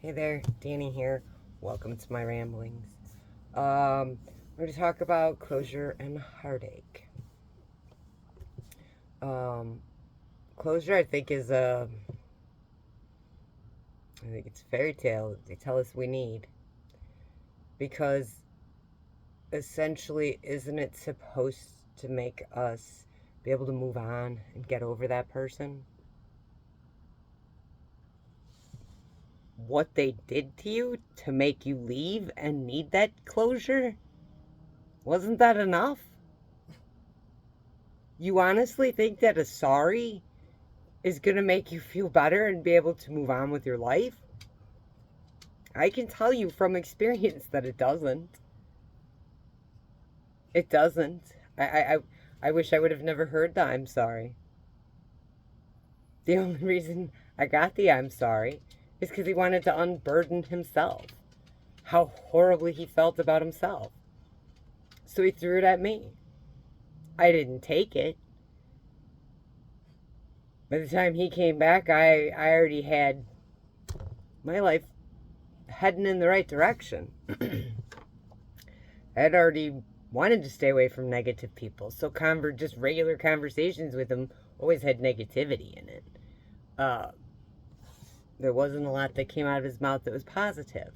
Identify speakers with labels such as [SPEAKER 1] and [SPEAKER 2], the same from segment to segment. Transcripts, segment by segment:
[SPEAKER 1] Hey there, Danny here. Welcome to my ramblings. We're going to talk about closure and heartache. Um, Closure, I think it's a fairy tale they tell us we need because essentially, isn't it supposed to make us be able to move on and get over that person? What they did to you to make you leave and need that closure? Wasn't that enough? You honestly think that a sorry is going to make you feel better and be able to move on with your life? I can tell you from experience that it doesn't. It doesn't. I wish I would have never heard the I'm sorry. The only reason I got the I'm sorry is because he wanted to unburden himself. How horribly he felt about himself. So he threw it at me. I didn't take it. By the time he came back, I already had my life heading in the right direction. I had already wanted to stay away from negative people, so just regular conversations with him always had negativity in it. Uh, there wasn't a lot that came out of his mouth that was positive,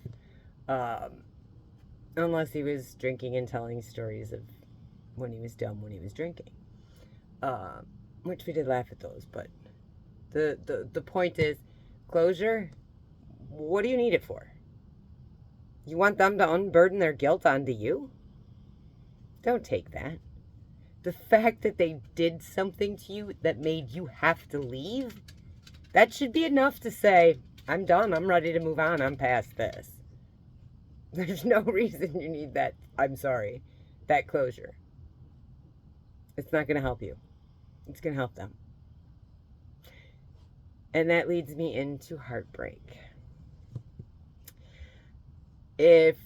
[SPEAKER 1] um, unless he was drinking and telling stories of when he was dumb when he was drinking, uh, which we did laugh at those. But the point is, closure. What do you need it for? You want them to unburden their guilt onto you? Don't take that. The fact that they did something to you that made you have to leave, that should be enough to say, I'm done. I'm ready to move on. I'm past this. There's no reason you need that. I'm sorry. That closure. It's not going to help you. It's going to help them. And that leads me into heartbreak. If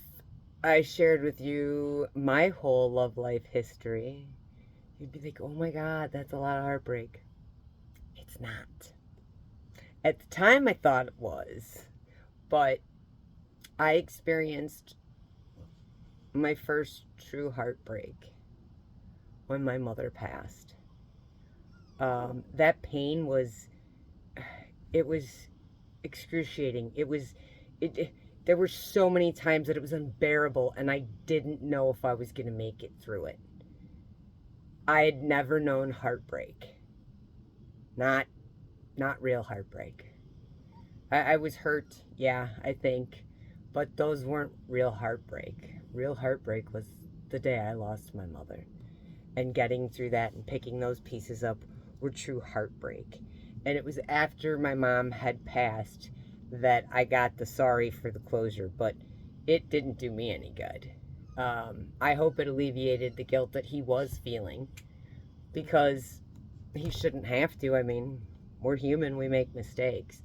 [SPEAKER 1] I shared with you my whole love life history, you'd be like, oh my God, that's a lot of heartbreak. It's not. At the time, I thought it was, but I experienced my first true heartbreak when my mother passed. That pain it was excruciating. There were so many times that it was unbearable, and I didn't know if I was going to make it through it. I had never known heartbreak. Not, not real heartbreak. I was hurt, yeah, I think, but those weren't real heartbreak. Real heartbreak was the day I lost my mother. And getting through that and picking those pieces up were true heartbreak. And it was after my mom had passed that I got the sorry for the closure, but it didn't do me any good. I hope it alleviated the guilt that he was feeling because he shouldn't have to. I mean, we're human, we make mistakes.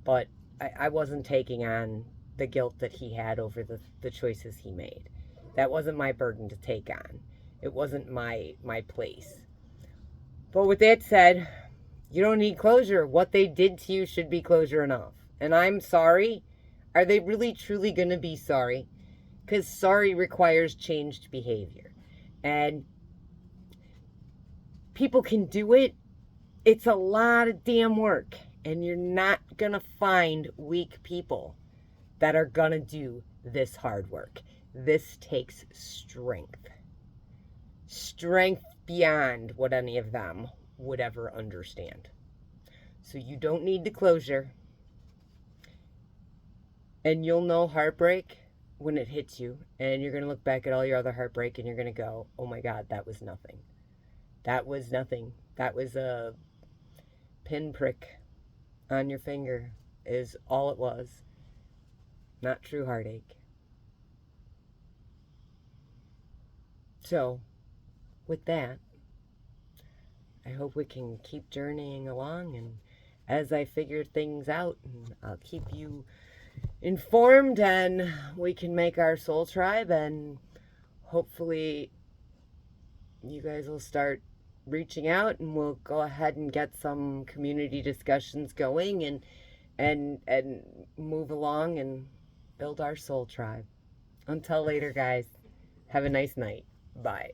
[SPEAKER 1] But I wasn't taking on the guilt that he had over the choices he made. That wasn't my burden to take on. It wasn't my place. But with that said, you don't need closure. What they did to you should be closure enough. And I'm sorry. Are they really truly going to be sorry? Because sorry requires changed behavior. And people can do it. It's a lot of damn work. And you're not going to find weak people that are going to do this hard work. This takes strength. Strength beyond what any of them would ever understand. So you don't need the closure. And you'll know heartbreak when it hits you. And you're going to look back at all your other heartbreak and you're going to go, oh my God, that was nothing. That was nothing. That was a pinprick on your finger, is all it was. Not true heartache. So, with that, I hope we can keep journeying along, and as I figure things out, and I'll keep you informed, and we can make our soul tribe, and hopefully you guys will start reaching out, and we'll go ahead and get some community discussions going, and and move along and build our soul tribe. Until later, guys. Have a nice night. Bye.